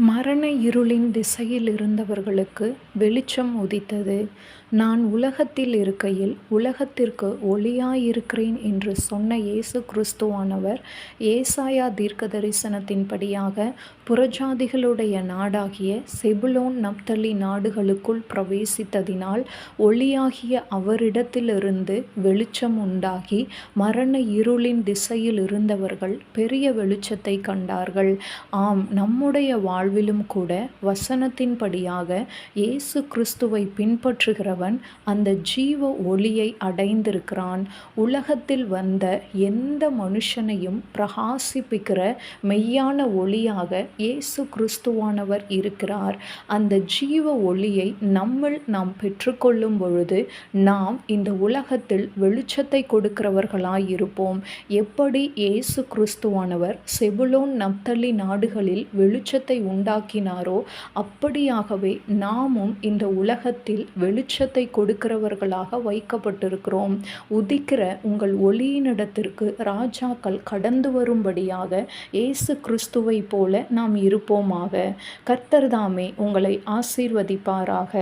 மரண இருளின் திசையில் இருந்தவர்களுக்கு வெளிச்சம் உதித்தது. நான் உலகத்தில் இருக்கையில் உலகத்திற்கு ஒளியாயிருக்கிறேன் என்று சொன்ன இயேசு கிறிஸ்துவானவர் ஏசாயா தீர்க்கதரிசனத்தின்படியாக புறஜாதிகளுடைய நாடாகிய செபுலோன் நப்தலி நாடுகளுக்குள் பிரவேசித்ததினால் ஒளியாகிய அவரிடத்திலிருந்து வெளிச்சம் உண்டாகி மரண இருளின் திசையில் இருந்தவர்கள் பெரிய வெளிச்சத்தை கண்டார்கள். ஆம், நம்முடைய வாழ்விலும் கூட வசனத்தின்படியாக இயேசு கிறிஸ்துவை பின்பற்றுகிறவன் அந்த ஜீவ ஒளியை அடைந்திருக்கிறான். உலகத்தில் வந்த எந்த மனுஷனையும் பிரகாசிப்பிக்கிற மெய்யான ஒளியாக இயேசு கிறிஸ்துவானவர் இருக்கிறார். அந்த ஜீவ ஒளியை நம்மில் நாம் பெற்றுக்கொள்ளும் பொழுது நாம் இந்த உலகத்தில் வெளிச்சத்தை கொடுக்கிறவர்களாயிருப்போம். எப்படி இயேசு கிறிஸ்துவானவர் செபுலோன் நப்தலி நாடுகளில் வெளிச்சத்தை உண்டாக்கினாரோ அப்படியாகவே நாமும் இந்த உலகத்தில் வெளிச்சத்தை கொடுக்கிறவர்களாக வைக்கப்பட்டிருக்கிறோம். உதிக்கிற உங்கள் ஒளியினிடத்திற்கு ராஜாக்கள் கடந்து வரும்படியாக இயேசு கிறிஸ்துவை போல நாம் இருப்போமாக. கர்த்தர் தாமே உங்களை ஆசீர்வதிப்பாராக.